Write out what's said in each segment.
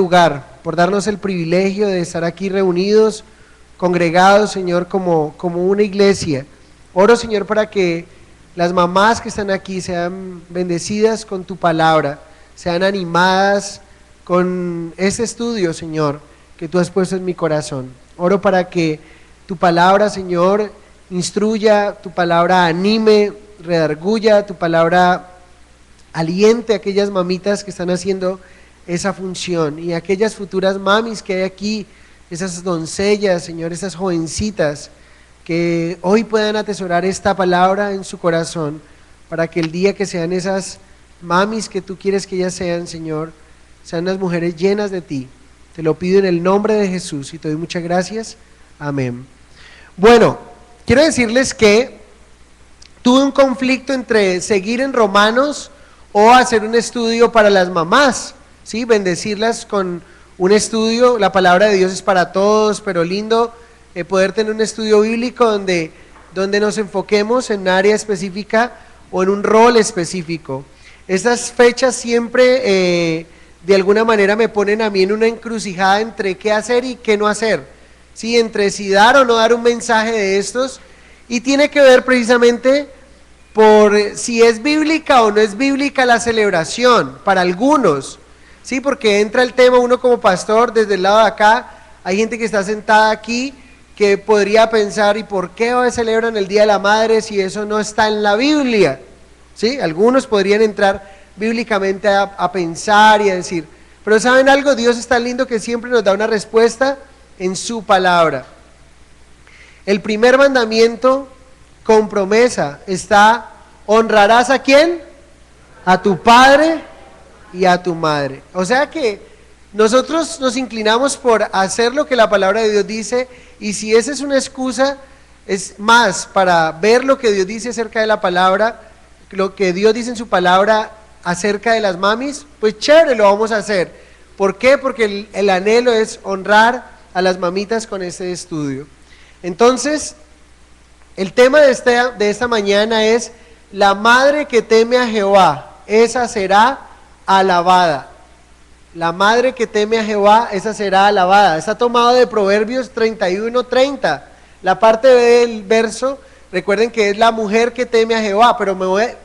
lugar, por darnos el privilegio de estar aquí reunidos, congregados, Señor, como una iglesia. Oro, Señor, para que las mamás que están aquí sean bendecidas con tu palabra, sean animadas con este estudio, Señor, que tú has puesto en mi corazón. Oro para que tu palabra, Señor, instruya, tu palabra anime, redarguya, tu palabra aliente a aquellas mamitas que están haciendo esa función, y aquellas futuras mamis que hay aquí, esas doncellas, Señor, esas jovencitas que hoy puedan atesorar esta palabra en su corazón, para que el día que sean esas mamis que tú quieres que ellas sean, Señor, sean unas mujeres llenas de ti. Te lo pido en el nombre de Jesús y te doy muchas gracias. Amén. Bueno, quiero decirles que tuve un conflicto entre seguir en Romanos o hacer un estudio para las mamás, ¿sí? Bendecirlas con un estudio. La palabra de Dios es para todos, pero lindo poder tener un estudio bíblico donde nos enfoquemos en un área específica o en un rol específico. Estas fechas siempre de alguna manera me ponen a mí en una encrucijada entre qué hacer y qué no hacer, ¿sí? Entre si dar o no dar un mensaje de estos, y tiene que ver precisamente por si es bíblica o no es bíblica la celebración para algunos, ¿sí? Porque entra el tema, uno como pastor, desde el lado de acá, hay gente que está sentada aquí que podría pensar, ¿y por qué hoy celebran el Día de la Madre si eso no está en la Biblia? ¿Sí? Algunos podrían entrar bíblicamente a pensar y a decir, pero ¿saben algo? Dios es tan lindo que siempre nos da una respuesta en su palabra. El primer mandamiento con promesa está: honrarás ¿a quién? A tu padre y a tu madre. O sea que nosotros nos inclinamos por hacer lo que la palabra de Dios dice, y si esa es una excusa, es más para ver lo que Dios dice acerca de la palabra, lo que Dios dice en su palabra acerca de las mamis, pues chévere, lo vamos a hacer. ¿Por qué? Porque el anhelo es honrar a las mamitas con este estudio. Entonces, el tema de esta mañana es: la madre que teme a Jehová, esa será alabada. La madre que teme a Jehová, esa será alabada. Está tomado de Proverbios 31:30. La parte del verso, recuerden que es la mujer que teme a Jehová,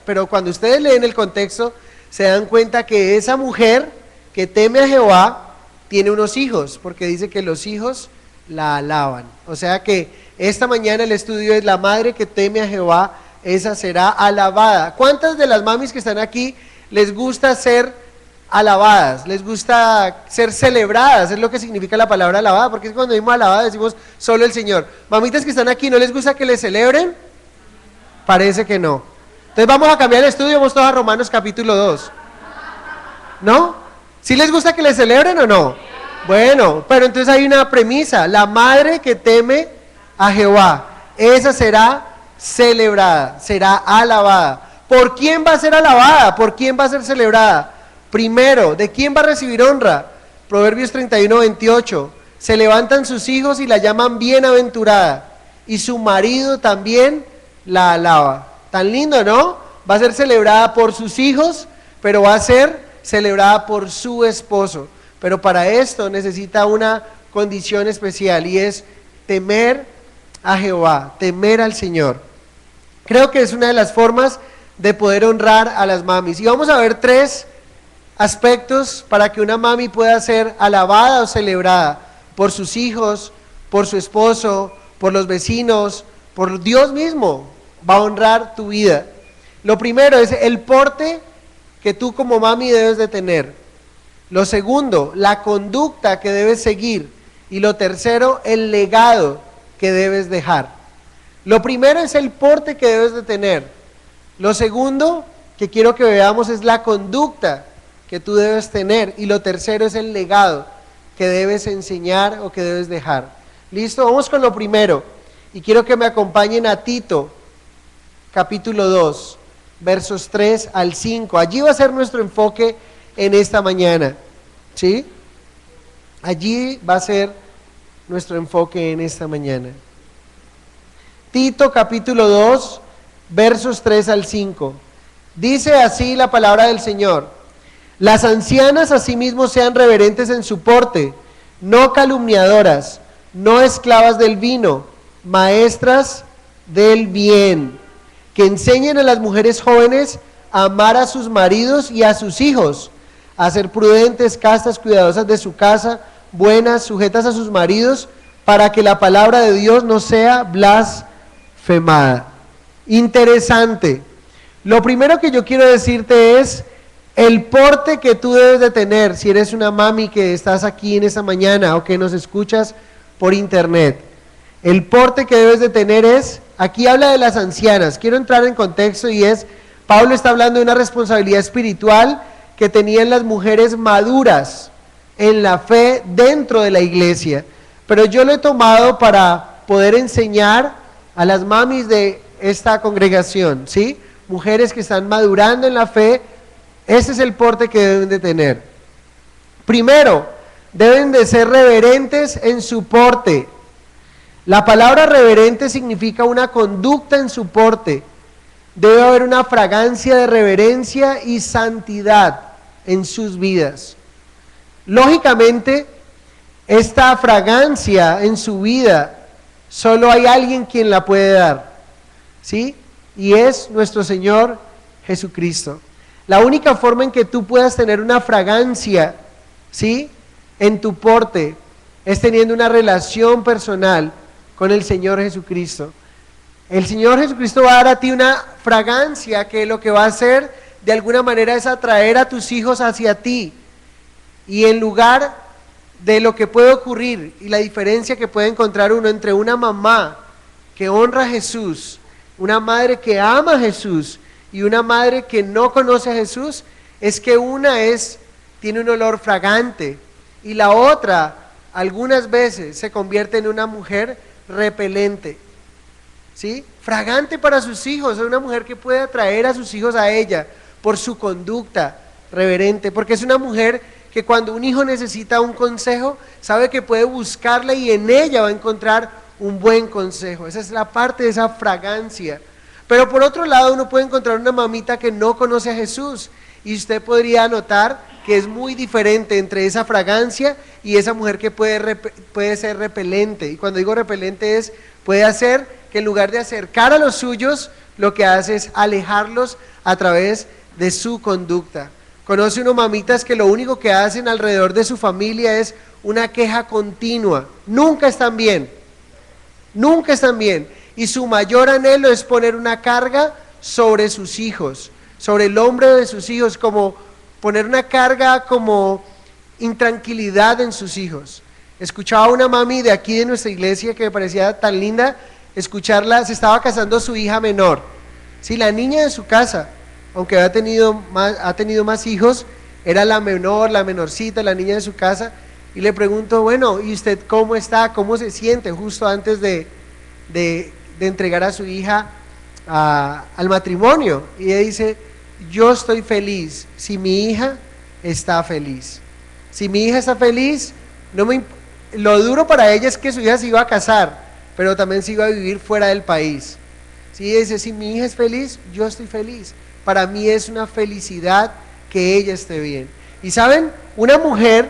pero cuando ustedes leen el contexto, se dan cuenta que esa mujer que teme a Jehová tiene unos hijos, porque dice que los hijos la alaban. O sea que esta mañana el estudio es: la madre que teme a Jehová, esa será alabada. ¿Cuántas de las mamis que están aquí les gusta ser alabadas? ¿Les gusta ser celebradas? Es lo que significa la palabra alabada, porque es cuando decimos alabada decimos solo el Señor. Mamitas que están aquí, ¿no les gusta que les celebren? Parece que no. Entonces vamos a cambiar el estudio, vamos todos a Romanos capítulo 2. ¿No? ¿Sí les gusta que les celebren o no? Bueno, pero entonces hay una premisa: la madre que teme a Jehová, esa será celebrada, será alabada. ¿Por quién va a ser alabada? ¿Por quién va a ser celebrada? Primero, ¿de quién va a recibir honra? Proverbios 31:28. Se levantan sus hijos y la llaman bienaventurada, y su marido también la alaba. Tan lindo, ¿no? Va a ser celebrada por sus hijos, pero va a ser celebrada por su esposo. Pero para esto necesita una condición especial, y es temer a Jehová, temer al Señor. Creo que es una de las formas de poder honrar a las mamis. Y vamos a ver 3 aspectos para que una mami pueda ser alabada o celebrada por sus hijos, por su esposo, por los vecinos, por Dios mismo. Va a honrar tu vida. Lo primero es el porte que tú como mami debes de tener. Lo segundo, la conducta que debes seguir. Y lo tercero, el legado que debes dejar. Lo primero es el porte que debes de tener. Lo segundo que quiero que veamos es la conducta que tú debes tener, y lo tercero es el legado que debes enseñar o que debes dejar. ¿Listo? Vamos con lo primero, y quiero que me acompañen a Tito, capítulo 2, versos 3 al 5. Allí va a ser nuestro enfoque en esta mañana, ¿sí? Allí va a ser nuestro enfoque en esta mañana. Tito, capítulo 2, versos 3 al 5. Dice así la palabra del Señor: Las ancianas asimismo sean reverentes en su porte, no calumniadoras, no esclavas del vino, maestras del bien, que enseñen a las mujeres jóvenes a amar a sus maridos y a sus hijos, a ser prudentes, castas, cuidadosas de su casa, buenas, sujetas a sus maridos, para que la palabra de Dios no sea blasfemada. Interesante. Lo primero que yo quiero decirte es el porte que tú debes de tener si eres una mami que estás aquí en esta mañana o que nos escuchas por internet. El porte que debes de tener es, aquí habla de las ancianas, quiero entrar en contexto y es, Pablo está hablando de una responsabilidad espiritual que tenían las mujeres maduras en la fe dentro de la iglesia, pero yo lo he tomado para poder enseñar a las mamis de esta congregación, ¿sí? Mujeres que están madurando en la fe, ese es el porte que deben de tener. Primero, deben de ser reverentes en su porte. La palabra reverente significa una conducta en su porte. Debe haber una fragancia de reverencia y santidad en sus vidas. Lógicamente, esta fragancia en su vida, solo hay alguien quien la puede dar, ¿sí? Y es nuestro Señor Jesucristo. La única forma en que tú puedas tener una fragancia, ¿sí?, en tu porte, es teniendo una relación personal con el Señor Jesucristo. El Señor Jesucristo va a dar a ti una fragancia que lo que va a hacer de alguna manera es atraer a tus hijos hacia ti. Y en lugar de lo que puede ocurrir y la diferencia que puede encontrar uno entre una mamá que honra a Jesús, una madre que ama a Jesús y una madre que no conoce a Jesús, es que una tiene un olor fragante y la otra algunas veces se convierte en una mujer repelente, ¿sí? Fragante para sus hijos, es una mujer que puede atraer a sus hijos a ella por su conducta reverente, porque es una mujer que cuando un hijo necesita un consejo, sabe que puede buscarla y en ella va a encontrar un buen consejo. Esa es la parte de esa fragancia. Pero por otro lado, uno puede encontrar una mamita que no conoce a Jesús y usted podría notar que es muy diferente entre esa fragancia y esa mujer que puede ser repelente. Y cuando digo repelente puede hacer que en lugar de acercar a los suyos, lo que hace es alejarlos a través de su conducta. Conoce uno mamitas que lo único que hacen alrededor de su familia es una queja continua. Nunca están bien. Nunca están bien. Y su mayor anhelo es poner una carga sobre sus hijos, sobre el hombro de sus hijos, como poner una carga como intranquilidad en sus hijos. Escuchaba a una mami de aquí de nuestra iglesia que me parecía tan linda escucharla, se estaba casando su hija menor, sí, la niña de su casa, aunque ha tenido más hijos, era la menor, la menorcita, la niña de su casa, y le pregunto, bueno, ¿y usted cómo está? ¿Cómo se siente? Justo antes de entregar a su hija al matrimonio, y ella dice, yo estoy feliz si mi hija está feliz. Si mi hija está feliz, lo duro para ella es que su hija se iba a casar, pero también se iba a vivir fuera del país. Si ella dice, si mi hija es feliz, yo estoy feliz. Para mí es una felicidad que ella esté bien. Y saben, una mujer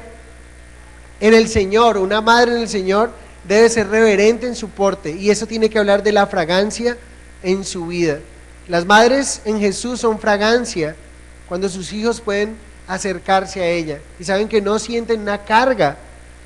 en el Señor, una madre en el Señor, debe ser reverente en su porte, y eso tiene que hablar de la fragancia en su vida. Las madres en Jesús son fragancia cuando sus hijos pueden acercarse a ella y saben que no sienten una carga,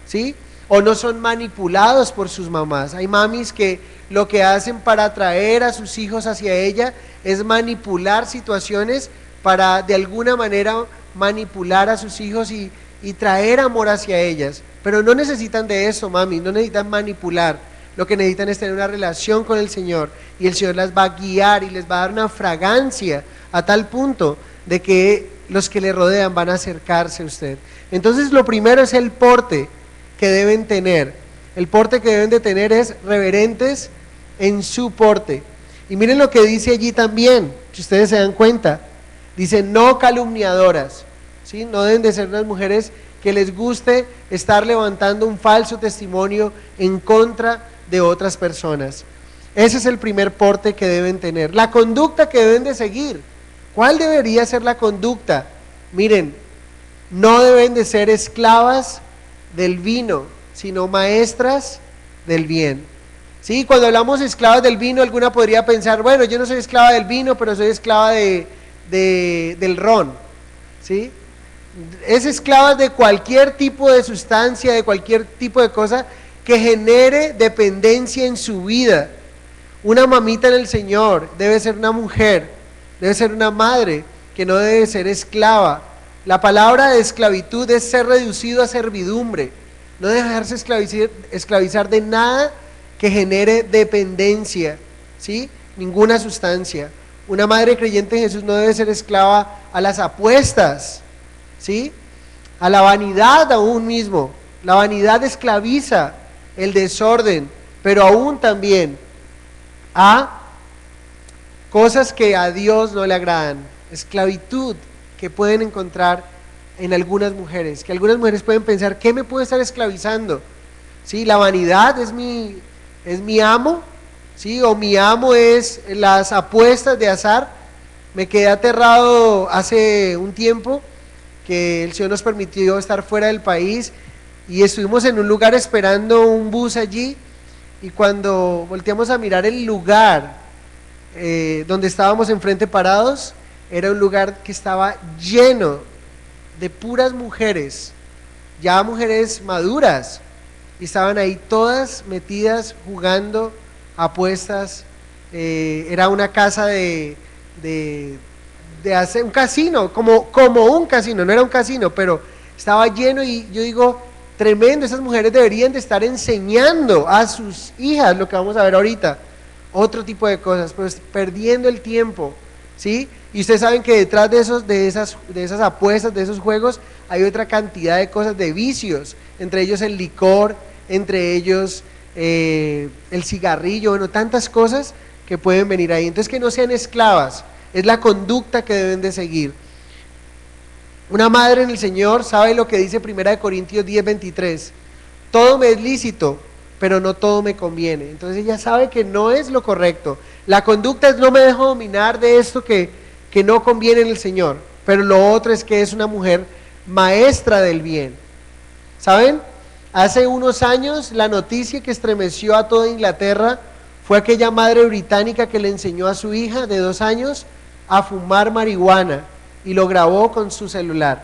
¿sí? O no son manipulados por sus mamás. Hay mamis que lo que hacen para atraer a sus hijos hacia ella es manipular situaciones para de alguna manera manipular a sus hijos y traer amor hacia ellas. Pero no necesitan de eso, mami, no necesitan manipular. Lo que necesitan es tener una relación con el Señor y el Señor las va a guiar y les va a dar una fragancia a tal punto de que los que le rodean van a acercarse a usted. Entonces lo primero es el porte que deben tener. El porte que deben de tener es reverentes en su porte. Y miren lo que dice allí también, si ustedes se dan cuenta, dice no calumniadoras, ¿sí? No deben de ser unas mujeres que les guste estar levantando un falso testimonio en contra de otras personas. Ese es el primer porte que deben tener. La conducta que deben de seguir. ¿Cuál debería ser la conducta? Miren, no deben de ser esclavas del vino, sino maestras del bien. Sí, cuando hablamos de esclavas del vino, alguna podría pensar, bueno, yo no soy esclava del vino, pero soy esclava del ron, ¿sí? Es esclava de cualquier tipo de sustancia, de cualquier tipo de cosa que genere dependencia en su vida. Una mamita en el Señor debe ser una mujer, debe ser una madre, que no debe ser esclava. La palabra de esclavitud es ser reducido a servidumbre, no dejarse esclavizar de nada que genere dependencia, ¿sí? Ninguna sustancia. Una madre creyente en Jesús no debe ser esclava a las apuestas, ¿sí? A la vanidad aún mismo. La vanidad esclaviza, el desorden, pero aún también a cosas que a Dios no le agradan. Esclavitud que pueden encontrar en algunas mujeres, que algunas mujeres pueden pensar, ¿qué me puede estar esclavizando? ¿Sí? La vanidad es mi amo, ¿sí? O mi amo es las apuestas de azar. Me quedé aterrado hace un tiempo que el Señor nos permitió estar fuera del país y estuvimos en un lugar esperando un bus allí, y cuando volteamos a mirar el lugar donde estábamos enfrente parados, era un lugar que estaba lleno de puras mujeres, ya mujeres maduras, y estaban ahí todas metidas jugando apuestas. Era una casa de hacer un casino, como un casino, no era un casino, pero estaba lleno, y yo digo, tremendo, esas mujeres deberían de estar enseñando a sus hijas lo que vamos a ver ahorita, otro tipo de cosas, pues perdiendo el tiempo, ¿sí? Y ustedes saben que detrás de esas apuestas, de esos juegos, hay otra cantidad de cosas, de vicios, entre ellos el licor, entre ellos el cigarrillo, bueno, tantas cosas que pueden venir ahí. Entonces, que no sean esclavas, es la conducta que deben de seguir. Una madre en el Señor sabe lo que dice 1 Corintios 10:23, todo me es lícito, pero no todo me conviene. Entonces ella sabe que no es lo correcto. La conducta es, no me dejo dominar de esto que no conviene en el Señor, pero lo otro es que es una mujer maestra del bien. ¿Saben? Hace unos años la noticia que estremeció a toda Inglaterra fue aquella madre británica que le enseñó a su hija de 2 años a fumar marihuana y lo grabó con su celular.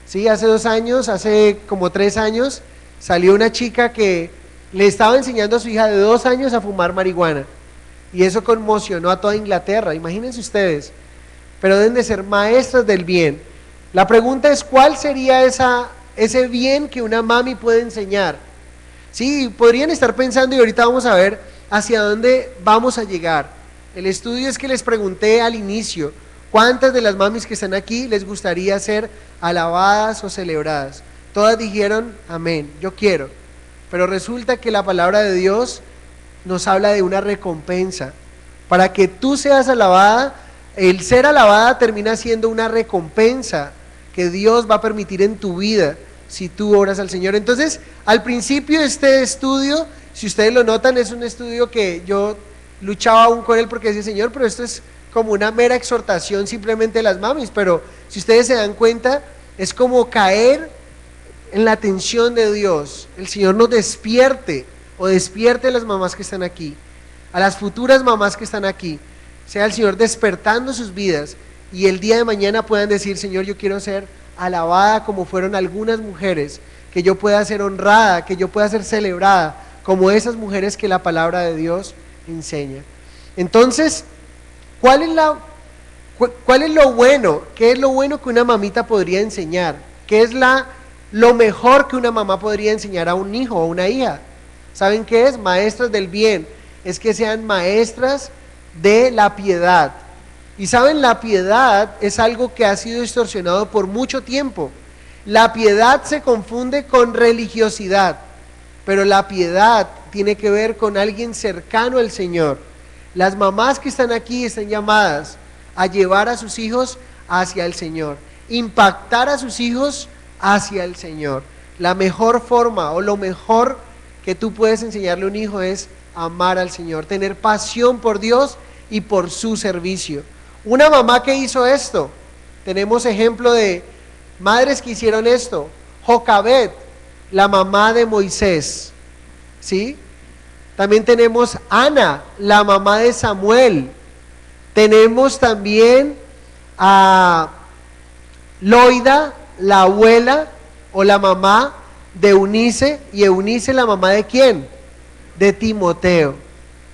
Sí, hace 2 años, hace como 3 años, salió una chica que le estaba enseñando a su hija de 2 años a fumar marihuana, y eso conmocionó a toda Inglaterra, imagínense ustedes. Pero deben de ser maestras del bien. La pregunta es, ¿cuál sería ese bien que una mami puede enseñar? Sí, podrían estar pensando, y ahorita vamos a ver hacia dónde vamos a llegar. El estudio es que les pregunté al inicio, ¿cuántas de las mamis que están aquí les gustaría ser alabadas o celebradas? Todas dijeron, amén, yo quiero. Pero resulta que la palabra de Dios nos habla de una recompensa. Para que tú seas alabada, el ser alabada termina siendo una recompensa que Dios va a permitir en tu vida si tú oras al Señor. Entonces, al principio de este estudio, si ustedes lo notan, es un estudio que yo luchaba aún con él porque decía, Señor, pero esto es como una mera exhortación simplemente de las mamis, pero si ustedes se dan cuenta, es como caer en la atención de Dios. El Señor nos despierte, o despierte a las mamás que están aquí, a las futuras mamás que están aquí, sea el Señor despertando sus vidas, y el día de mañana puedan decir, Señor, yo quiero ser alabada como fueron algunas mujeres, que yo pueda ser honrada, que yo pueda ser celebrada, como esas mujeres que la palabra de Dios enseña. Entonces, ¿cuál es lo bueno? ¿Qué es lo bueno que una mamita podría enseñar? ¿Qué es lo mejor que una mamá podría enseñar a un hijo o a una hija? ¿Saben qué es? Maestras del bien. Es que sean maestras de la piedad. Y saben, la piedad es algo que ha sido distorsionado por mucho tiempo. La piedad se confunde con religiosidad, pero la piedad tiene que ver con alguien cercano al Señor. Las mamás que están aquí están llamadas a llevar a sus hijos hacia el Señor, impactar a sus hijos hacia el Señor. La mejor forma o lo mejor que tú puedes enseñarle a un hijo es amar al Señor, tener pasión por Dios y por su servicio. Una mamá que hizo esto, tenemos ejemplo de madres que hicieron esto. Jocabed, la mamá de Moisés, ¿sí? También tenemos Ana, la mamá de Samuel. Tenemos también a Loida, la abuela o la mamá de Eunice, y Eunice la mamá de ¿quién? De Timoteo.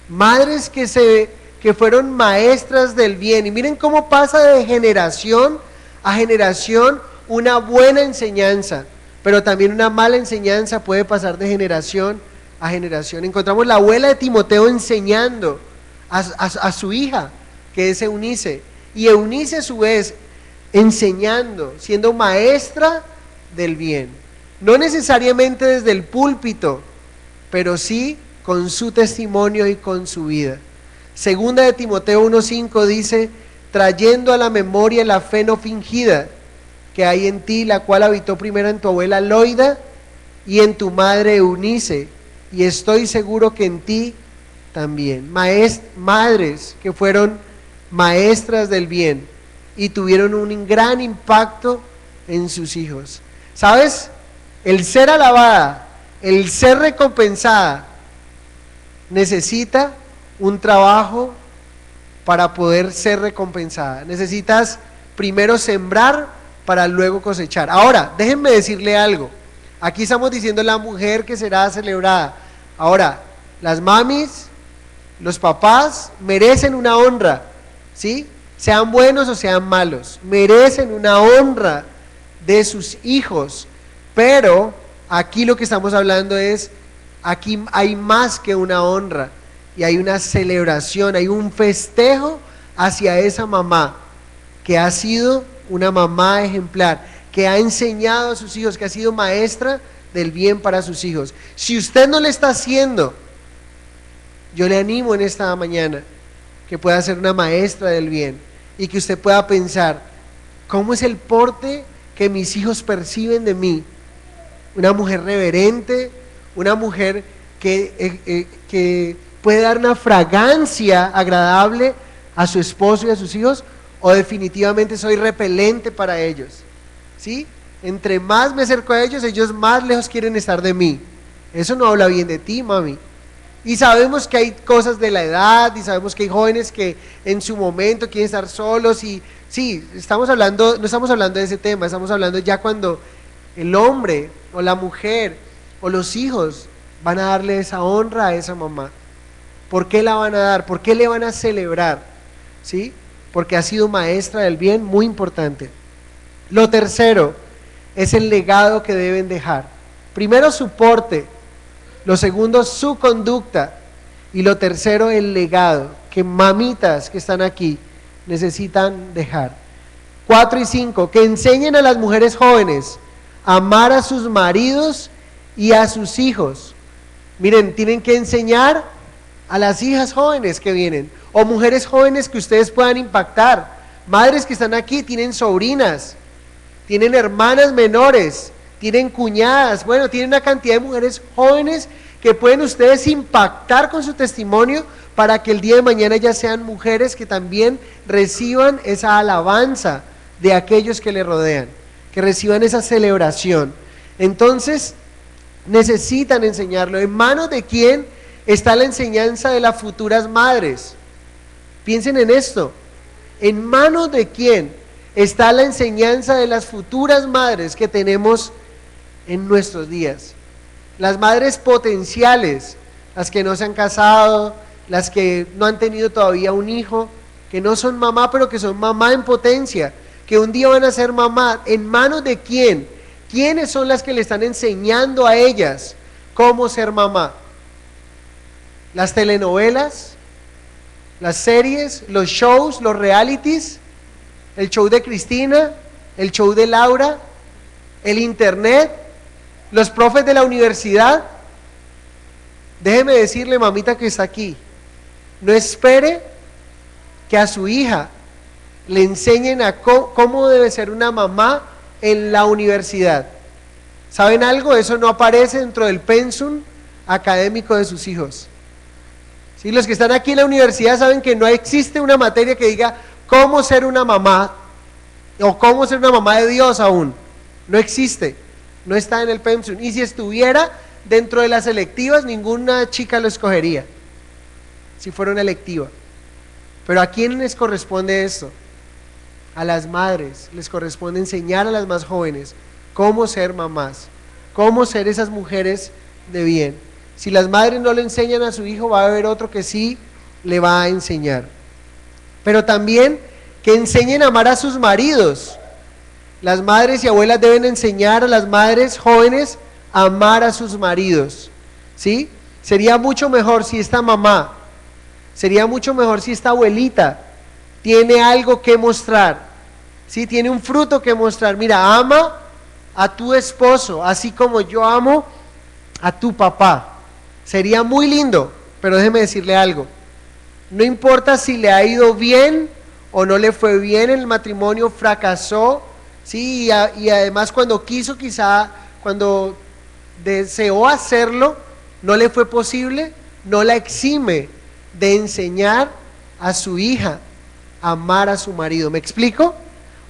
Madres que fueron maestras del bien, y miren cómo pasa de generación a generación una buena enseñanza, pero también una mala enseñanza puede pasar de generación a generación. Encontramos la abuela de Timoteo enseñando a su hija, que es Eunice, y Eunice a su vez enseñando, siendo maestra del bien, no necesariamente desde el púlpito, pero sí con su testimonio y con su vida. Segunda de Timoteo 1:5 dice: trayendo a la memoria la fe no fingida que hay en ti, la cual habitó primero en tu abuela Loida y en tu madre Eunice, y estoy seguro que en ti también. Madres que fueron maestras del bien y tuvieron un gran impacto en sus hijos. ¿Sabes? El ser alabada, el ser recompensada, necesita un trabajo para poder ser recompensada. Necesitas primero sembrar para luego cosechar. Ahora, déjenme decirle algo. Aquí estamos diciendo la mujer que será celebrada. Ahora, las mamis, los papás merecen una honra, ¿sí? Sean buenos o sean malos, merecen una honra de sus hijos. Pero aquí lo que estamos hablando es, aquí hay más que una honra, y hay una celebración, hay un festejo hacia esa mamá que ha sido una mamá ejemplar, que ha enseñado a sus hijos, que ha sido maestra del bien para sus hijos. Si usted no le está haciendo, yo le animo en esta mañana que pueda ser una maestra del bien y que usted pueda pensar: ¿cómo es el porte que mis hijos perciben de mí? Una mujer reverente, una mujer que puede dar una fragancia agradable a su esposo y a sus hijos, o definitivamente soy repelente para ellos, ¿sí? Entre más me acerco a ellos, ellos más lejos quieren estar de mí. Eso no habla bien de ti, mami. Y sabemos que hay cosas de la edad, y sabemos que hay jóvenes que en su momento quieren estar solos, y sí, no estamos hablando de ese tema, estamos hablando ya cuando el hombre o la mujer o los hijos van a darle esa honra a esa mamá. ¿Por qué la van a dar? ¿Por qué le van a celebrar? ¿Sí? Porque ha sido maestra del bien, muy importante. Lo tercero es el legado que deben dejar. Primero, su porte. Lo segundo, su conducta. Y lo tercero, el legado que mamitas que están aquí necesitan dejar. 4 y 5, que enseñen a las mujeres jóvenes a amar a sus maridos y a sus hijos. Miren, tienen que enseñar a las hijas jóvenes que vienen, o mujeres jóvenes que ustedes puedan impactar. Madres que están aquí tienen sobrinas, tienen hermanas menores, tienen cuñadas, bueno, tienen una cantidad de mujeres jóvenes que pueden ustedes impactar con su testimonio, para que el día de mañana ya sean mujeres que también reciban esa alabanza de aquellos que le rodean, que reciban esa celebración. Entonces necesitan enseñarlo. ¿En manos de quién está la enseñanza de las futuras madres? Piensen en esto. ¿En manos de quién está la enseñanza de las futuras madres que tenemos en nuestros días? Las madres potenciales, las que no se han casado, las que no han tenido todavía un hijo, que no son mamá, pero que son mamá en potencia, que un día van a ser mamá. ¿En manos de quién? ¿Quiénes son las que le están enseñando a ellas cómo ser mamá? ¿Las telenovelas? ¿Las series? ¿Los shows? ¿Los realities? ¿El show de Cristina? ¿El show de Laura? ¿El internet? ¿Los profes de la universidad? Déjeme decirle, mamita que está aquí, no espere que a su hija le enseñen a cómo debe ser una mamá en la universidad. ¿Saben algo? Eso no aparece dentro del pensum académico de sus hijos. ¿Sí? Los que están aquí en la universidad saben que no existe una materia que diga cómo ser una mamá, o cómo ser una mamá de Dios aún. No existe, no está en el pensum. Y si estuviera dentro de las electivas, ninguna chica lo escogería, si fuera una electiva. Pero ¿a quién les corresponde esto? A las madres les corresponde enseñar a las más jóvenes cómo ser mamás, cómo ser esas mujeres de bien. Si las madres no le enseñan a su hijo, va a haber otro que sí le va a enseñar. Pero también que enseñen a amar a sus maridos. Las madres y abuelas deben enseñar a las madres jóvenes a amar a sus maridos, ¿sí? Sería mucho mejor si esta mamá, sería mucho mejor si esta abuelita tiene algo que mostrar, ¿sí? Tiene un fruto que mostrar. Mira, ama a tu esposo, así como yo amo a tu papá. Sería muy lindo, pero déjeme decirle algo. No importa si le ha ido bien o no le fue bien en el matrimonio, fracasó, ¿sí? Y además cuando quiso, quizá cuando deseó hacerlo, no le fue posible, no la exime de enseñar a su hija a amar a su marido. ¿Me explico?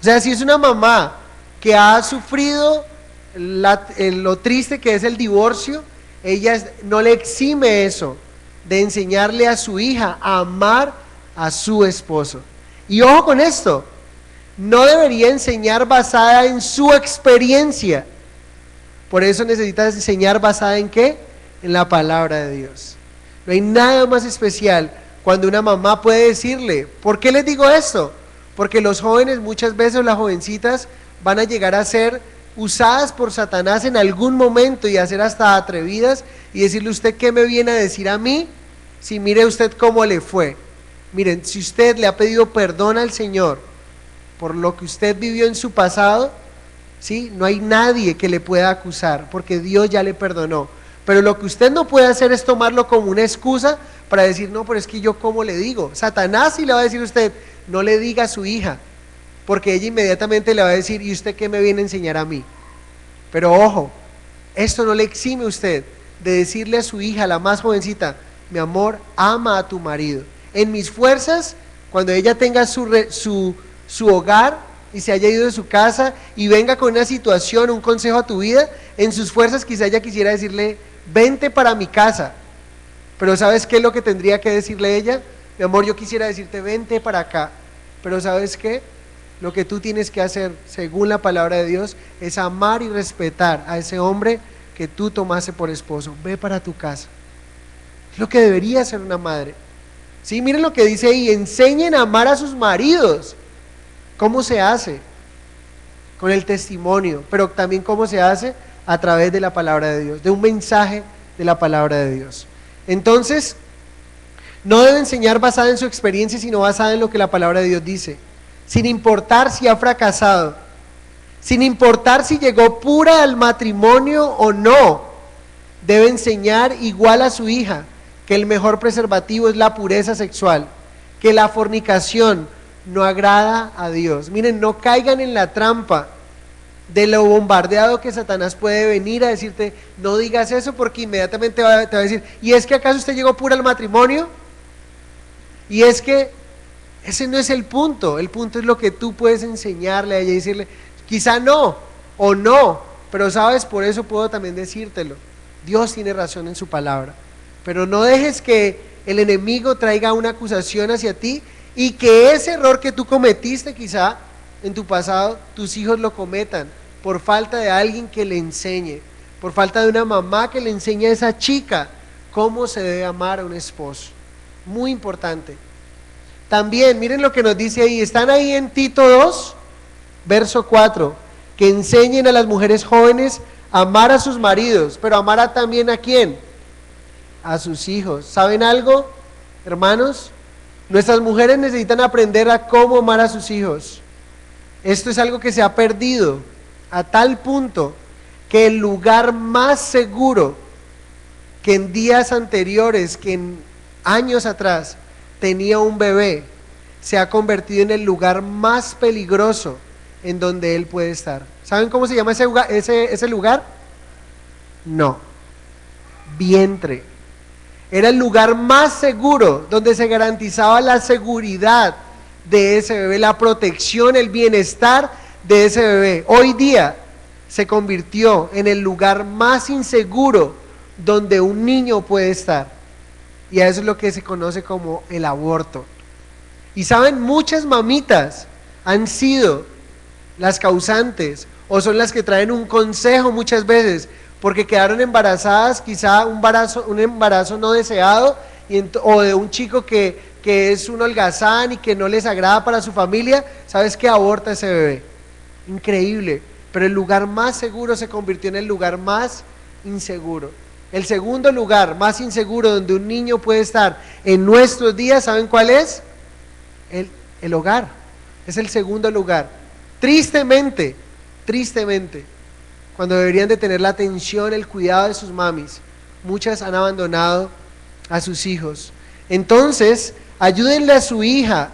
O sea, si es una mamá que ha sufrido lo triste que es el divorcio, ella no le exime eso de enseñarle a su hija a amar a su esposo. Y ojo con esto, no debería enseñar basada en su experiencia. Por eso necesitas enseñar basada en ¿qué? En la palabra de Dios. No hay nada más especial cuando una mamá puede decirle, ¿por qué les digo esto? Porque los jóvenes, muchas veces las jovencitas, van a llegar a ser usadas por Satanás en algún momento y a ser hasta atrevidas y decirle, ¿usted qué me viene a decir a mí? Si mire usted cómo le fue. Miren, si usted le ha pedido perdón al Señor por lo que usted vivió en su pasado, ¿sí? No hay nadie que le pueda acusar porque Dios ya le perdonó. Pero lo que usted no puede hacer es tomarlo como una excusa para decir, no, pero es que yo cómo le digo. Satanás sí le va a decir a usted, no le diga a su hija, porque ella inmediatamente le va a decir, ¿y usted qué me viene a enseñar a mí? Pero ojo, esto no le exime a usted de decirle a su hija, la más jovencita, mi amor, ama a tu marido. En mis fuerzas, cuando ella tenga su hogar y se haya ido de su casa y venga con una situación, un consejo a tu vida, en sus fuerzas quizá ella quisiera decirle, vente para mi casa. Pero ¿sabes qué es lo que tendría que decirle ella? Mi amor, yo quisiera decirte, vente para acá. Pero ¿sabes qué? Lo que tú tienes que hacer, según la palabra de Dios, es amar y respetar a ese hombre que tú tomaste por esposo. Ve para tu casa. Es lo que debería hacer una madre. Sí, miren lo que dice ahí, enseñen a amar a sus maridos. ¿Cómo se hace? Con el testimonio, pero también cómo se hace a través de la palabra de Dios, de un mensaje de la palabra de Dios. Entonces, no debe enseñar basada en su experiencia, sino basada en lo que la palabra de Dios dice, sin importar si ha fracasado, sin importar si llegó pura al matrimonio o no. Debe enseñar igual a su hija que el mejor preservativo es la pureza sexual, que la fornicación no agrada a Dios. Miren, no caigan en la trampa de lo bombardeado que Satanás puede venir a decirte, no digas eso, porque inmediatamente te va a decir, ¿y es que acaso usted llegó pura al matrimonio? Y es que ese no es el punto es lo que tú puedes enseñarle a ella y decirle, quizá no, o no, pero sabes, por eso puedo también decírtelo, Dios tiene razón en su palabra, pero no dejes que el enemigo traiga una acusación hacia ti y que ese error que tú cometiste quizá en tu pasado, tus hijos lo cometan por falta de alguien que le enseñe, por falta de una mamá que le enseñe a esa chica cómo se debe amar a un esposo. Muy importante. También, miren lo que nos dice ahí, están ahí en Tito 2, verso 4, que enseñen a las mujeres jóvenes a amar a sus maridos, pero amar también ¿a quién? A sus hijos. ¿Saben algo, hermanos? Nuestras mujeres necesitan aprender a cómo amar a sus hijos. Esto es algo que se ha perdido a tal punto que el lugar más seguro que en días anteriores, que en años atrás tenía un bebé, se ha convertido en el lugar más peligroso en donde él puede estar. ¿Saben cómo se llama ese lugar? No, vientre. Era el lugar más seguro donde se garantizaba la seguridad de ese bebé, la protección, el bienestar de ese bebé. Hoy día se convirtió en el lugar más inseguro donde un niño puede estar. Y a eso es lo que se conoce como el aborto. Y saben, muchas mamitas han sido las causantes o son las que traen un consejo muchas veces porque quedaron embarazadas, quizá un embarazo no deseado o de un chico que es un holgazán y que no les agrada para su familia. ¿Sabes qué? Aborta ese bebé. Increíble. Pero el lugar más seguro se convirtió en el lugar más inseguro. El segundo lugar más inseguro donde un niño puede estar en nuestros días, ¿saben cuál es? El hogar. Es el segundo lugar. Tristemente, cuando deberían de tener la atención, el cuidado de sus mamis, muchas han abandonado a sus hijos. Entonces, ayúdenle a su hija,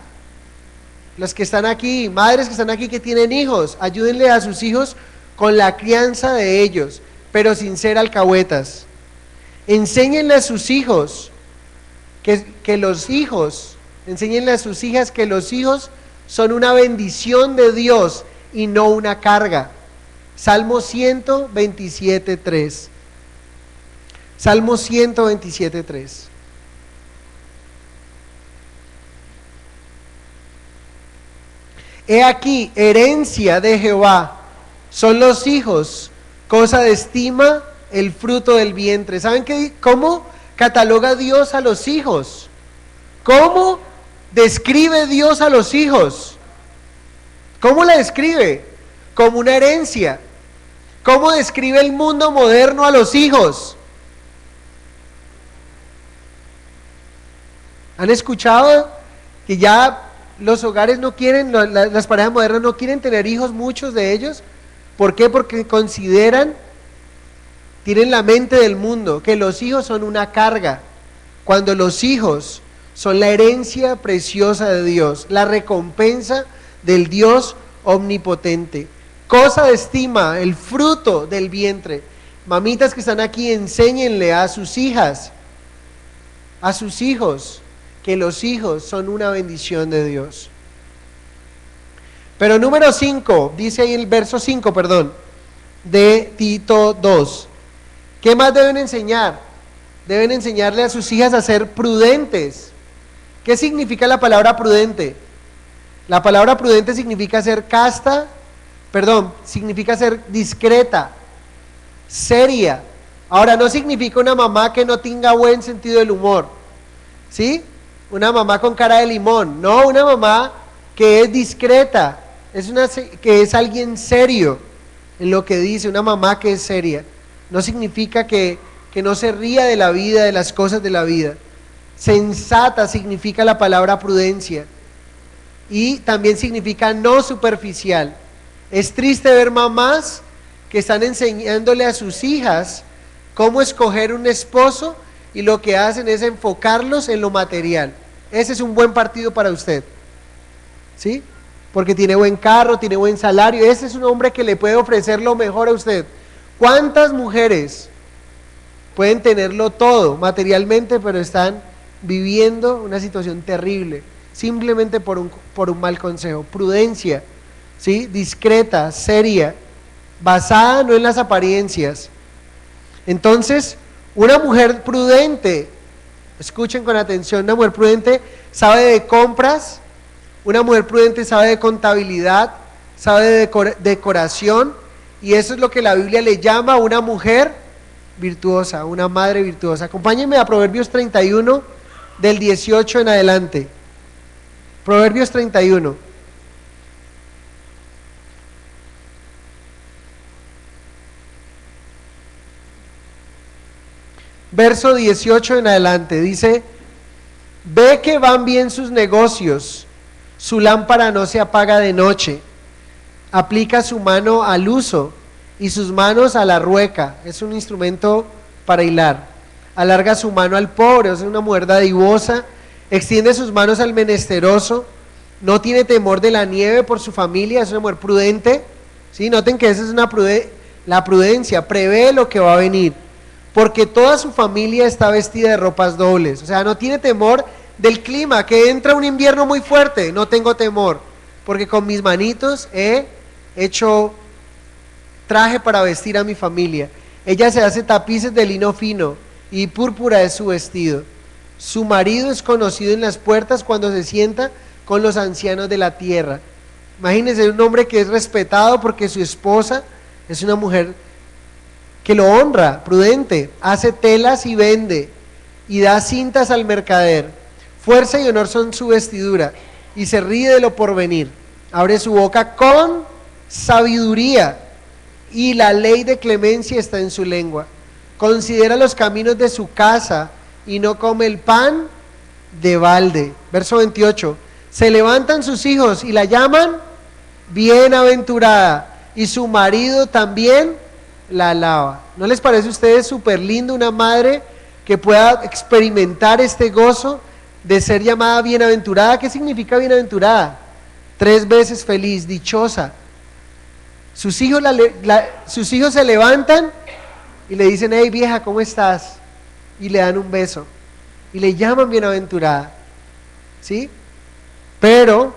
los que están aquí, madres que están aquí que tienen hijos, ayúdenle a sus hijos con la crianza de ellos, pero sin ser alcahuetas. Enséñenle a sus hijos enséñenle a sus hijas que los hijos son una bendición de Dios y no una carga. Salmo 127:3. Salmo 127:3. He aquí, herencia de Jehová son los hijos, cosa de estima el fruto del vientre. ¿Saben cómo cataloga Dios a los hijos? ¿Cómo describe Dios a los hijos? ¿Cómo la describe? Como una herencia. ¿Cómo describe el mundo moderno a los hijos? ¿Han escuchado que ya los hogares no quieren, las parejas modernas no quieren tener hijos, muchos de ellos? ¿Por qué? Porque tienen la mente del mundo, que los hijos son una carga, cuando los hijos son la herencia preciosa de Dios, la recompensa del Dios omnipotente. Cosa de estima, el fruto del vientre. Mamitas que están aquí, enséñenle a sus hijas, a sus hijos, que los hijos son una bendición de Dios. Pero número 5, dice ahí el verso 5, de Tito 2. ¿Qué más deben enseñar? Deben enseñarle a sus hijas a ser prudentes. ¿Qué significa la palabra prudente? La palabra prudente significa ser significa ser discreta, seria. Ahora, no significa una mamá que no tenga buen sentido del humor, ¿sí? Una mamá con cara de limón. No, una mamá que es discreta, que es alguien serio en lo que dice, una mamá que es seria. No significa que no se ría de la vida, de las cosas de la vida. Sensata significa la palabra prudencia. Y también significa no superficial. Es triste ver mamás que están enseñándole a sus hijas cómo escoger un esposo y lo que hacen es enfocarlos en lo material. Ese es un buen partido para usted, ¿sí? Porque tiene buen carro, tiene buen salario. Ese es un hombre que le puede ofrecer lo mejor a usted. ¿Cuántas mujeres pueden tenerlo todo materialmente, pero están viviendo una situación terrible, simplemente por un mal consejo? Prudencia, ¿sí? Discreta, seria, basada no en las apariencias. Entonces, una mujer prudente, escuchen con atención, una mujer prudente sabe de compras, una mujer prudente sabe de contabilidad, sabe de decoración, y eso es lo que la Biblia le llama a una mujer virtuosa, una madre virtuosa. Acompáñenme a Proverbios 31, del 18 en adelante. Proverbios 31. Verso 18 en adelante, dice: ve que van bien sus negocios, su lámpara no se apaga de noche, aplica su mano al uso y sus manos a la rueca, es un instrumento para hilar, alarga su mano al pobre, es una mujer dadivosa, extiende sus manos al menesteroso, no tiene temor de la nieve por su familia, es una mujer prudente, ¿sí? Noten que esa es la prudencia, prevé lo que va a venir, porque toda su familia está vestida de ropas dobles, o sea, no tiene temor del clima, que entra un invierno muy fuerte, no tengo temor, porque con mis manitos he hecho traje para vestir a mi familia. Ella se hace tapices de lino fino y púrpura es su vestido. Su marido es conocido en las puertas cuando se sienta con los ancianos de la tierra. Imagínense un hombre que es respetado porque su esposa es una mujer que lo honra, prudente, hace telas y vende, y da cintas al mercader. Fuerza y honor son su vestidura, y se ríe de lo porvenir. Abre su boca con sabiduría, y la ley de clemencia está en su lengua. Considera los caminos de su casa, y no come el pan de balde. Verso 28. Se levantan sus hijos y la llaman bienaventurada, y su marido también la alaba. ¿No les parece a ustedes súper lindo una madre que pueda experimentar este gozo de ser llamada bienaventurada? ¿Qué significa bienaventurada? 3 veces feliz, dichosa. Sus hijos se levantan y le dicen: hey vieja, ¿cómo estás? Y le dan un beso y le llaman bienaventurada, ¿sí? Pero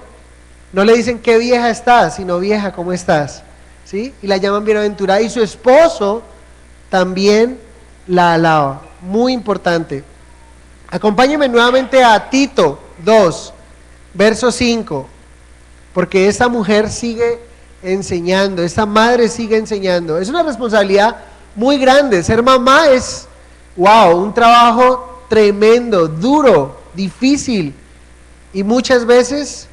no le dicen qué vieja estás, sino vieja, ¿cómo estás? ¿Sí? Y la llaman bienaventurada, y su esposo también la alaba. Muy importante. Acompáñenme nuevamente a Tito 2, verso 5, porque esta mujer sigue enseñando, esta madre sigue enseñando. Es una responsabilidad muy grande. Ser mamá es, wow, un trabajo tremendo, duro, difícil, y muchas veces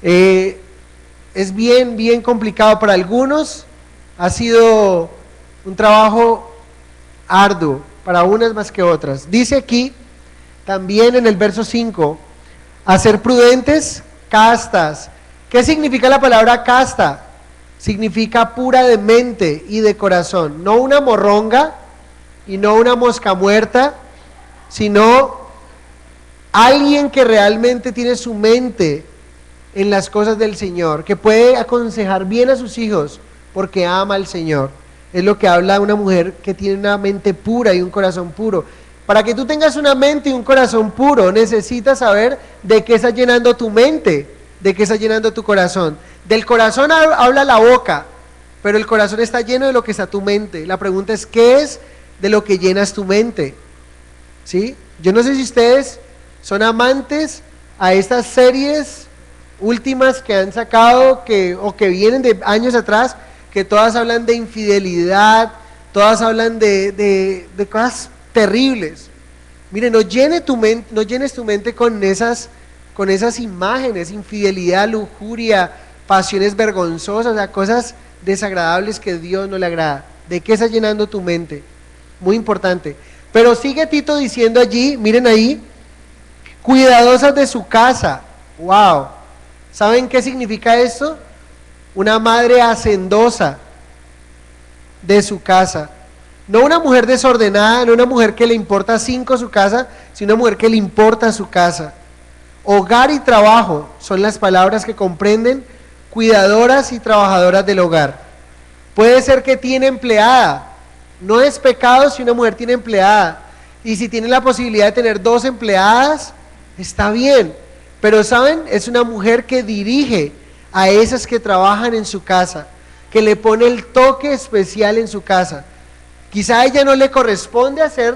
es bien complicado para algunos. Ha sido un trabajo arduo para unas más que otras. Dice aquí también en el verso 5, a ser prudentes, castas. ¿Qué significa la palabra casta? Significa pura de mente y de corazón, no una morronga y no una mosca muerta, sino alguien que realmente tiene su mente en las cosas del Señor, que puede aconsejar bien a sus hijos porque ama al Señor. Es lo que habla una mujer que tiene una mente pura y un corazón puro. Para que tú tengas una mente y un corazón puro, necesitas saber de qué está llenando tu mente, de qué está llenando tu corazón. Del corazón habla la boca, pero el corazón está lleno de lo que está tu mente. La pregunta es: ¿qué es de lo que llenas tu mente? ¿Sí? Yo no sé si ustedes son amantes a estas series últimas que han sacado, o que vienen de años atrás, que todas hablan de infidelidad, todas hablan de cosas terribles. Mire, no llenes tu mente con esas imágenes: infidelidad, lujuria, pasiones vergonzosas, o sea, cosas desagradables que Dios no le agrada. ¿De qué está llenando tu mente? Muy importante. Pero sigue Tito diciendo allí, miren ahí, cuidadosas de su casa. Wow. ¿Saben qué significa esto? Una madre hacendosa de su casa. No una mujer desordenada, no una mujer que le importa 5 su casa, sino una mujer que le importa su casa. Hogar y trabajo son las palabras que comprenden cuidadoras y trabajadoras del hogar. Puede ser que tiene empleada. No es pecado si una mujer tiene empleada. Y si tiene la posibilidad de tener 2 empleadas, está bien. Pero ¿saben? Es una mujer que dirige a esas que trabajan en su casa, que le pone el toque especial en su casa. Quizá a ella no le corresponde hacer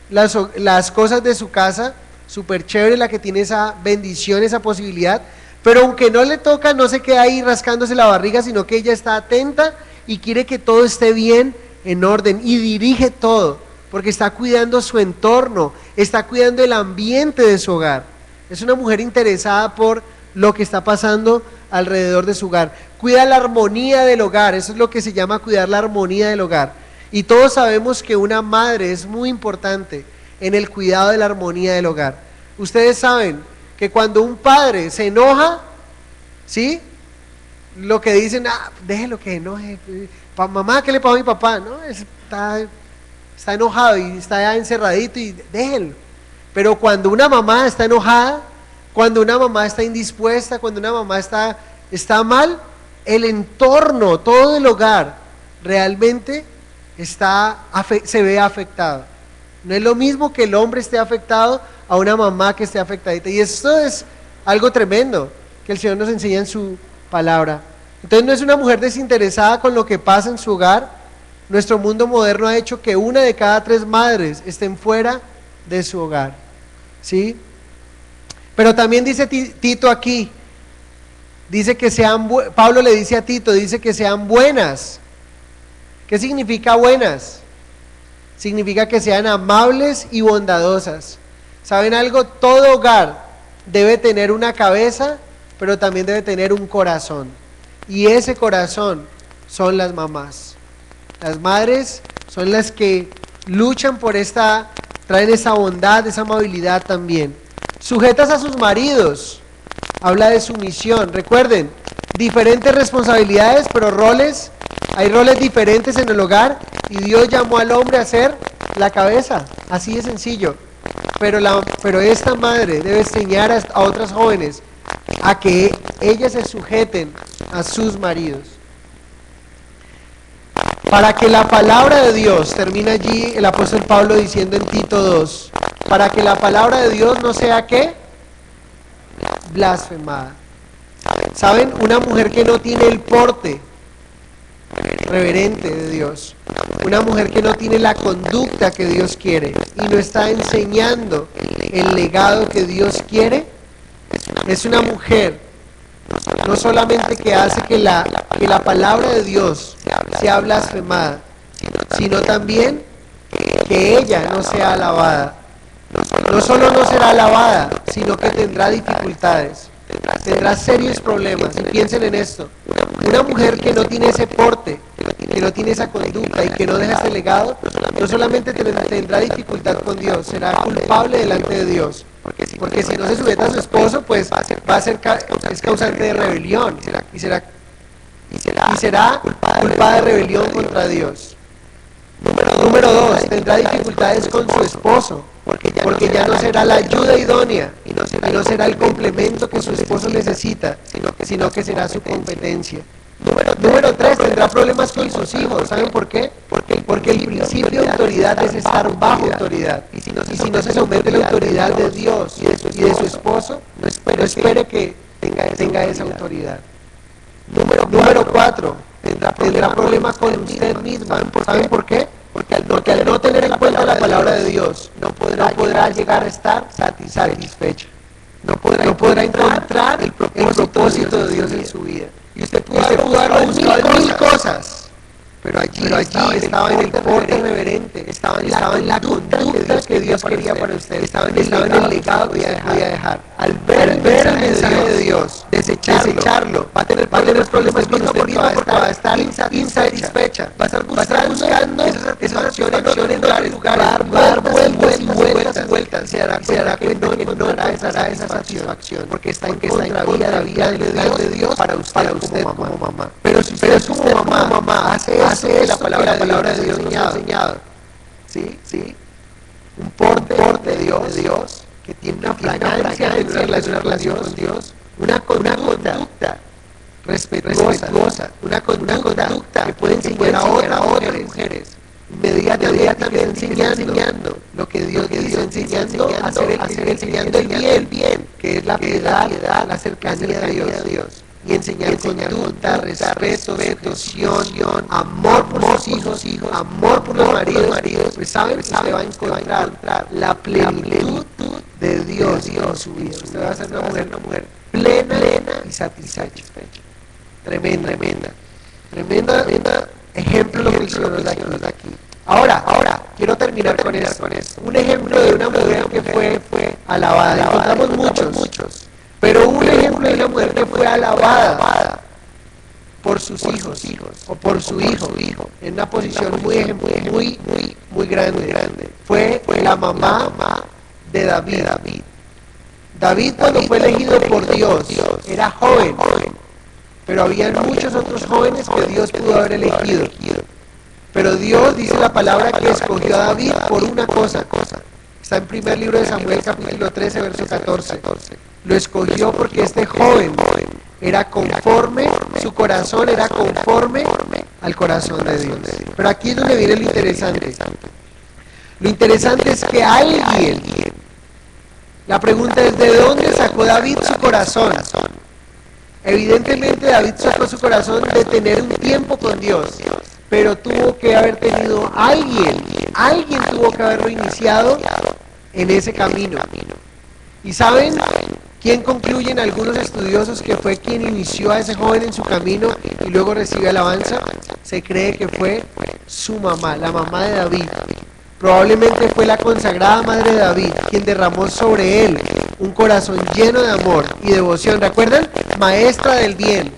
las cosas de su casa, súper chévere la que tiene esa bendición, esa posibilidad, pero aunque no le toca, no se queda ahí rascándose la barriga, sino que ella está atenta y quiere que todo esté bien, en orden, y dirige todo, porque está cuidando su entorno, está cuidando el ambiente de su hogar. Es una mujer interesada por lo que está pasando alrededor de su hogar. Cuida la armonía del hogar, eso es lo que se llama cuidar la armonía del hogar. Y todos sabemos que una madre es muy importante en el cuidado de la armonía del hogar. Ustedes saben que cuando un padre se enoja, ¿sí? Lo que dicen: déjelo que enoje. Mamá, ¿qué le pasó a mi papá? No, está enojado y está ya encerradito, y déjenlo. Pero cuando una mamá está enojada, cuando una mamá está indispuesta, cuando una mamá está mal, el entorno, todo el hogar, realmente se ve afectado. No es lo mismo que el hombre esté afectado a una mamá que esté afectadita. Y esto es algo tremendo que el Señor nos enseña en su palabra. Entonces no es una mujer desinteresada con lo que pasa en su hogar. Nuestro mundo moderno ha hecho que 1 de cada 3 madres estén fuera de su hogar, ¿sí? Pero también dice Tito aquí, dice que Pablo le dice a Tito, dice que sean buenas. ¿Qué significa buenas? Significa que sean amables y bondadosas. ¿Saben algo? Todo hogar debe tener una cabeza, pero también debe tener un corazón. Y ese corazón son las mamás. Las madres son las que luchan por traen esa bondad, esa amabilidad también. Sujetas a sus maridos, habla de sumisión. Recuerden, diferentes responsabilidades, pero hay roles diferentes en el hogar, y Dios llamó al hombre a ser la cabeza, así de sencillo. Pero esta madre debe enseñar a otras jóvenes a que ellas se sujeten a sus maridos. Para que la palabra de Dios, termina allí el apóstol Pablo diciendo en Tito 2, para que la palabra de Dios no sea ¿qué? Blasfemada. ¿Saben? Una mujer que no tiene el porte reverente de Dios, una mujer que no tiene la conducta que Dios quiere y no está enseñando el legado que Dios quiere, es una mujer no solamente que hace que la palabra de Dios sea blasfemada, sino también que ella no sea alabada. No solo no será alabada, sino que tendrá dificultades, tendrá serios problemas. Y piensen en esto, una mujer que no tiene ese porte, que no tiene esa conducta y que no deja ese legado, no solamente tendrá dificultad con Dios, será culpable delante de Dios. Porque si no se sujeta a su esposo, pues es causante de rebelión y será culpada de rebelión contra Dios. Número 2, tendrá dificultades con su esposo, porque ya no será la ayuda idónea y no será el complemento que su esposo necesita, sino que será su competencia. Número 3, tendrá problemas con sus hijos. ¿Saben por qué? Porque el principio de autoridad es estar bajo autoridad. Y si no se somete a la autoridad de Dios y de su esposo, no espere que tenga esa autoridad. Número 4, tendrá problemas con usted misma. ¿Saben por qué? Porque al no tener en cuenta la palabra de Dios, no podrá llegar a estar satisfecha. No podrá encontrar el propósito de Dios en su vida. Y usted pudo haber buscado mil cosas, pero allí estaba en el porte reverente, estaba en la conducta que Dios quería para usted, estaba en el legado que podía dejar. Al ver el mensaje de Dios, desecharlo, va a tener problemas con usted, porque va a estar insatisfecha, va a estar buscando esas acciones en lugares, va a dar vueltas, se dará cuenta que no hará esa satisfacción, porque está en la vida de Dios para usted como mamá. Pero si usted como mamá hace la palabra de Dios nos ha enseñado, ¿sí? Un porte de Dios que tiene una fragancia en una relación con Dios, una conducta respetuosa, una conducta que puede enseñar a otras mujeres, inmediatamente enseñando lo que Dios enseñando, enseñando el bien, que es la piedad, la cercanía de Dios. Y enseñar conducta, respeto, sujeción, amor por sus hijos, amor por los maridos. Pues saben, se va a encontrar la plenitud de Dios en su vida. Usted va a ser una mujer plena y satisfecha. Tremenda ejemplo lo que el Señor nos da aquí. Ahora, quiero terminar con esto. Un ejemplo de una mujer que fue alabada. Encontramos muchos. Pero un ejemplo de una mujer que fue alabada por sus hijos o por su hijo en una posición muy grande. Fue la mamá de David. David, cuando fue elegido por Dios, era joven, pero había muchos otros jóvenes que Dios pudo haber elegido. Pero Dios, dice la palabra, que escogió a David por una cosa. Está en primer libro de Samuel, capítulo 13, verso 14. Lo escogió porque este joven era conforme, su corazón era conforme al corazón de Dios. Pero aquí es donde viene lo interesante. Lo interesante es que la pregunta es, ¿de dónde sacó David su corazón? Evidentemente David sacó su corazón de tener un tiempo con Dios, pero tuvo que haber tenido alguien tuvo que haberlo iniciado en ese camino. ¿Y saben quién concluyen algunos estudiosos que fue quien inició a ese joven en su camino y luego recibe alabanza? Se cree que fue su mamá, la mamá de David. Probablemente fue la consagrada madre de David quien derramó sobre él un corazón lleno de amor y devoción. ¿Recuerdan? Maestra del bien,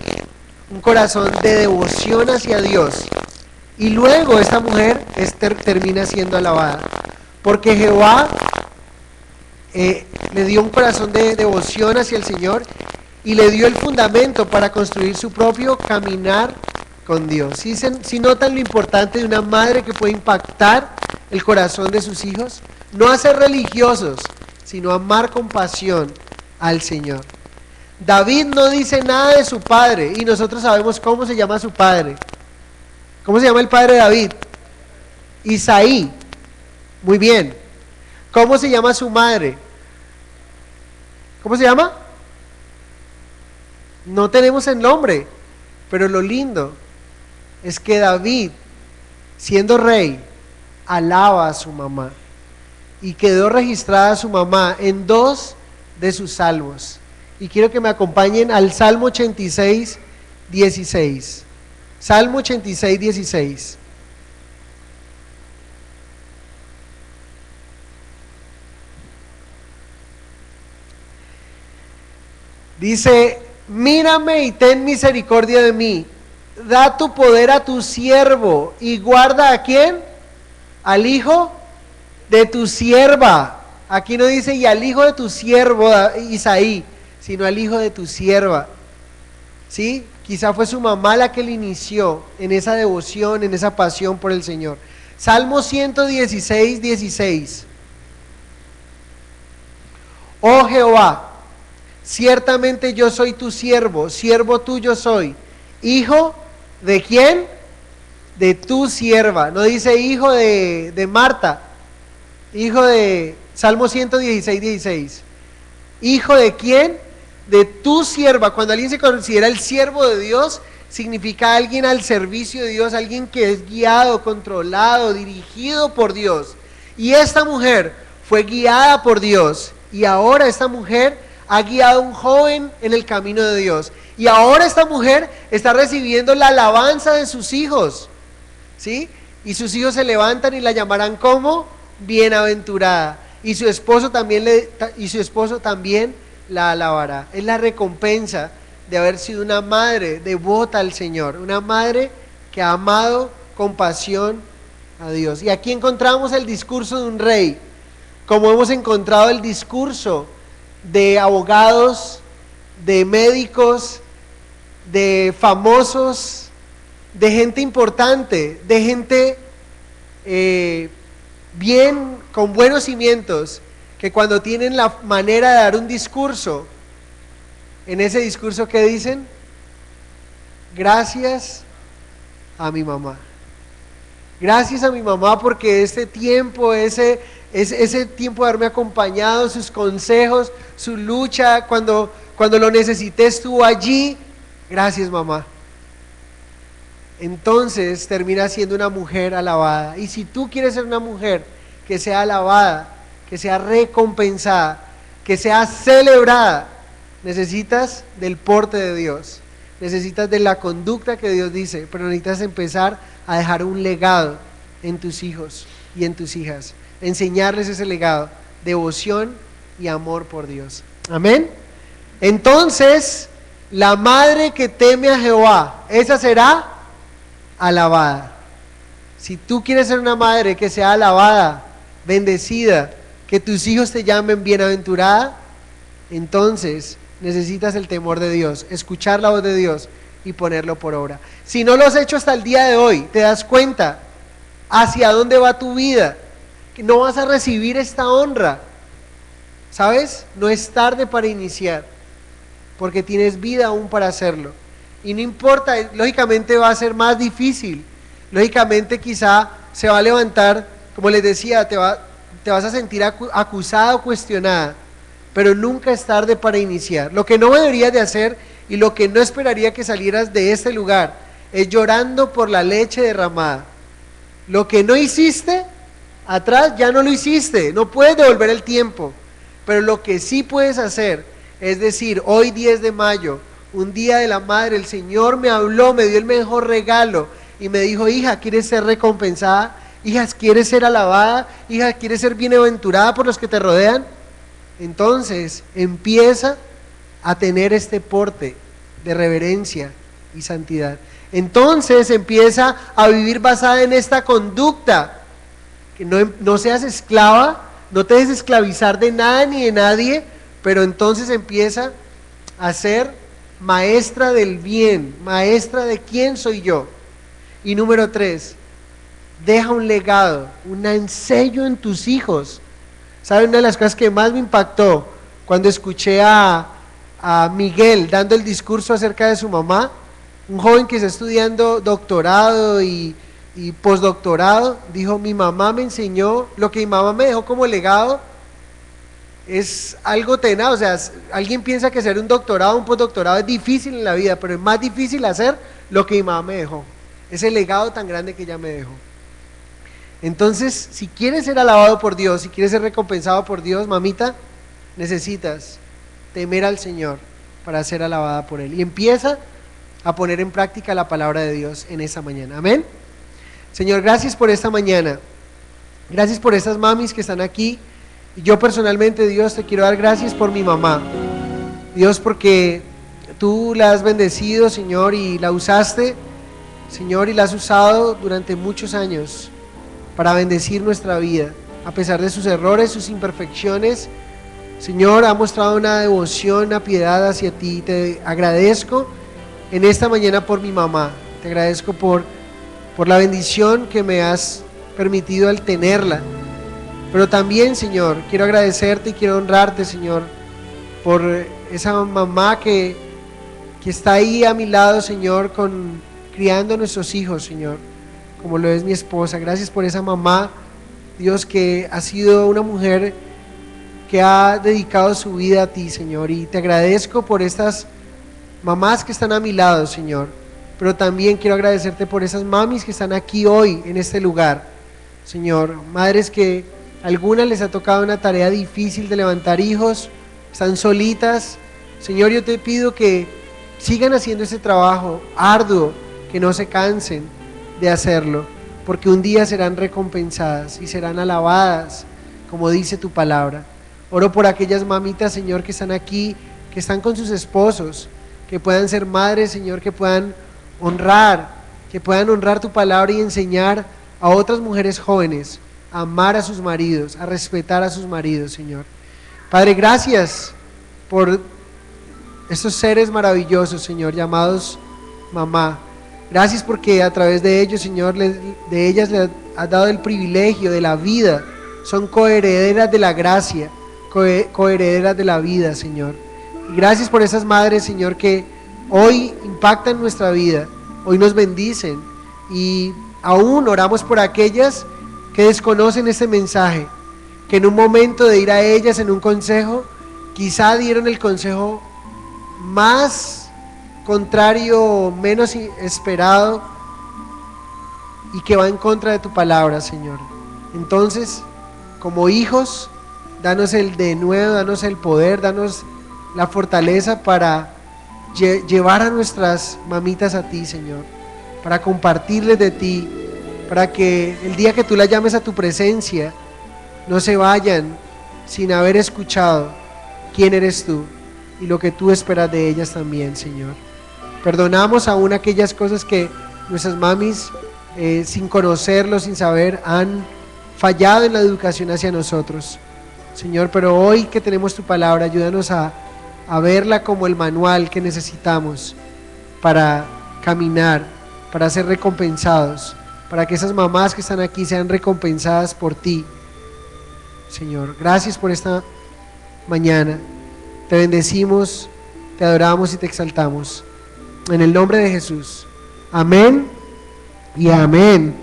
un corazón de devoción hacia Dios. Y luego esta mujer termina siendo alabada, porque Jehová le dio un corazón de devoción hacia el Señor y le dio el fundamento para construir su propio caminar con Dios. ¿Sí notan lo importante de una madre que puede impactar el corazón de sus hijos? No a ser religiosos, sino amar con pasión al Señor. David no dice nada de su padre y nosotros sabemos cómo se llama su padre. ¿Cómo se llama el padre de David? Isaí. Muy bien. ¿Cómo se llama su madre? ¿Cómo se llama? No tenemos el nombre, pero lo lindo es que David, siendo rey, alaba a su mamá y quedó registrada su mamá en 2 de sus salmos. Y quiero que me acompañen al Salmo 86, 16. Salmo 86, 16. Dice: mírame y ten misericordia de mí, da tu poder a tu siervo y guarda ¿a quién? Al hijo de tu sierva. Aquí no dice y al hijo de tu siervo Isaí, sino al hijo de tu sierva. ¿Sí? Quizá fue su mamá la que le inició en esa devoción, en esa pasión por el Señor. Salmo 116, 16. Oh Jehová, ciertamente yo soy tu siervo, siervo tuyo soy. ¿Hijo de quién? De tu sierva. No dice hijo de Marta. Hijo de... Salmo 116, 16. ¿Hijo de quién? De tu sierva. Cuando alguien se considera el siervo de Dios, significa alguien al servicio de Dios, alguien que es guiado, controlado, dirigido por Dios. Y esta mujer fue guiada por Dios. Y ahora esta mujer ha guiado a un joven en el camino de Dios. Y ahora esta mujer está recibiendo la alabanza de sus hijos, ¿sí? Y sus hijos se levantan y la llamarán como bienaventurada. Y su esposo también la alabará. Es la recompensa de haber sido una madre devota al Señor, una madre que ha amado con pasión a Dios. Y aquí encontramos el discurso de un rey, como hemos encontrado el discurso de abogados, de médicos, de famosos, de gente importante, de gente con buenos cimientos, que cuando tienen la manera de dar un discurso, en ese discurso, ¿qué dicen? Gracias a mi mamá. Gracias a mi mamá porque este tiempo, ese tiempo de haberme acompañado, sus consejos, su lucha, cuando lo necesité estuvo allí. Gracias, mamá. Entonces termina siendo una mujer alabada. Y si tú quieres ser una mujer que sea alabada, que sea recompensada, que sea celebrada, necesitas del porte de Dios, necesitas de la conducta que Dios dice, pero necesitas empezar a dejar un legado en tus hijos y en tus hijas, enseñarles ese legado, devoción y amor por Dios. Amén. Entonces, la madre que teme a Jehová, esa será alabada. Si tú quieres ser una madre que sea alabada, bendecida, que tus hijos te llamen bienaventurada, entonces necesitas el temor de Dios, escuchar la voz de Dios y ponerlo por obra. Si no lo has hecho hasta el día de hoy, te das cuenta hacia dónde va tu vida, que no vas a recibir esta honra. ¿Sabes? No es tarde para iniciar, porque tienes vida aún para hacerlo. Y no importa, lógicamente va a ser más difícil, lógicamente quizá se va a levantar, como les decía, te vas a sentir acusada o cuestionada, pero nunca es tarde para iniciar. Lo que no deberías de hacer y lo que no esperaría que salieras de este lugar es llorando por la leche derramada. Lo que no hiciste atrás ya no lo hiciste, no puedes devolver el tiempo, pero lo que sí puedes hacer es decir, hoy 10 de mayo, un día de la madre, el Señor me habló, me dio el mejor regalo y me dijo, hija, ¿quieres ser recompensada? Hija, ¿quieres ser alabada? Hija, ¿quieres ser bienaventurada por los que te rodean? Entonces empieza a tener este porte de reverencia y santidad. Entonces empieza a vivir basada en esta conducta, que no seas esclava, no te dejes esclavizar de nada ni de nadie, pero entonces empieza a ser maestra del bien, maestra de quién soy yo. Y número 3, deja un legado, un sello en tus hijos. ¿Saben? Una de las cosas que más me impactó cuando escuché a Miguel dando el discurso acerca de su mamá, un joven que está estudiando doctorado y postdoctorado, dijo, mi mamá me enseñó, lo que mi mamá me dejó como legado es algo tenaz. O sea, alguien piensa que hacer un doctorado, un postdoctorado es difícil en la vida, pero es más difícil hacer lo que mi mamá me dejó, ese legado tan grande que ella me dejó. Entonces, si quieres ser alabado por Dios, si quieres ser recompensado por Dios, mamita, necesitas temer al Señor para ser alabada por Él. Y empieza a poner en práctica la palabra de Dios en esta mañana. Amén. Señor, gracias por esta mañana. Gracias por estas mamis que están aquí. Y yo personalmente, Dios, te quiero dar gracias por mi mamá. Dios, porque tú la has bendecido, Señor, y la usaste, Señor, y la has usado durante muchos años para bendecir nuestra vida, a pesar de sus errores, sus imperfecciones. Señor, ha mostrado una devoción, una piedad hacia ti. Te agradezco en esta mañana por mi mamá. Te agradezco por la bendición que me has permitido al tenerla. Pero también, Señor, quiero agradecerte y quiero honrarte, Señor, por esa mamá que está ahí a mi lado, Señor, criando a nuestros hijos, Señor, como lo es mi esposa. Gracias por esa mamá, Dios, que ha sido una mujer que ha dedicado su vida a ti, Señor, y te agradezco por estas mamás que están a mi lado, Señor, pero también quiero agradecerte por esas mamis que están aquí hoy en este lugar, Señor, madres que a algunas les ha tocado una tarea difícil de levantar hijos, están solitas. Señor, yo te pido que sigan haciendo ese trabajo arduo, que no se cansen de hacerlo, porque un día serán recompensadas y serán alabadas, como dice tu palabra. Oro por aquellas mamitas, Señor, que están aquí, que están con sus esposos, que puedan ser madres, Señor, que puedan honrar tu palabra y enseñar a otras mujeres jóvenes a amar a sus maridos, a respetar a sus maridos, Señor. Padre, gracias por estos seres maravillosos, Señor, llamados mamá. Gracias porque a través de ellos, Señor, de ellas les has dado el privilegio de la vida. Son coherederas de la gracia, coherederas de la vida, Señor. Y gracias por esas madres, Señor, que hoy impactan nuestra vida, hoy nos bendicen. Y aún oramos por aquellas que desconocen este mensaje, que en un momento de ir a ellas en un consejo, quizá dieron el consejo más contrario, menos esperado, y que va en contra de tu palabra, Señor. Entonces, como hijos, danos el denuedo, danos el poder, danos la fortaleza para llevar a nuestras mamitas a ti, Señor, para compartirles de ti, para que el día que tú las llames a tu presencia, no se vayan sin haber escuchado quién eres tú y lo que tú esperas de ellas también, Señor. Perdonamos aún aquellas cosas que nuestras mamis, sin conocerlo, sin saber, han fallado en la educación hacia nosotros, Señor, pero hoy que tenemos tu palabra, ayúdanos a verla como el manual que necesitamos para caminar, para ser recompensados, para que esas mamás que están aquí sean recompensadas por ti, Señor. Gracias por esta mañana. Te bendecimos, te adoramos y te exaltamos. En el nombre de Jesús. Amén y amén.